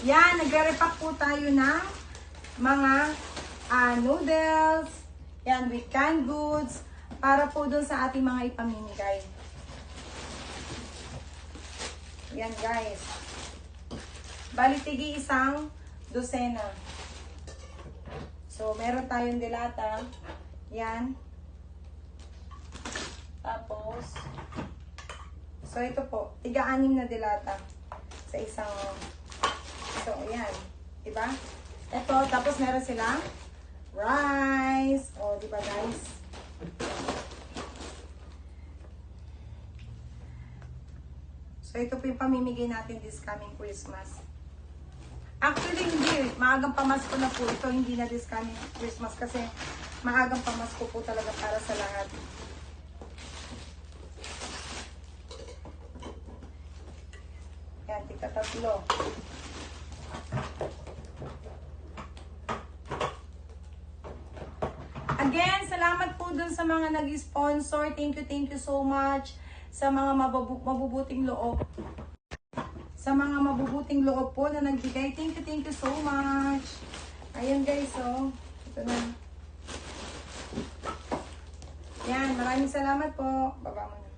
Yan, nagre-repack po tayo ng mga noodles. Yan, with canned goods. Para po dun sa ating mga ipamimigay. Yan guys. Bali tigi isang dosena. So, meron tayong dilata. Yan. Tapos, so ito po, tiga-anim na dilata sa isang, so yan, diba? Ito, tapos meron silang rice, o diba guys? So ito po yung pamimigay natin this coming Christmas. Actually, hindi. Maagang pamasko na po ito. Hindi na this coming Christmas kasi maagang pamasko po talaga para sa lahat. Yan, tika tatlo. Again, salamat po dun sa mga nag-sponsor. Thank you so much sa mga mabubuting loob. Sa mga mabubuting loob po na nagbigay. Thank you so much. Ayun guys, oh. Ito na. Yan, maraming salamat po. Baba mo na.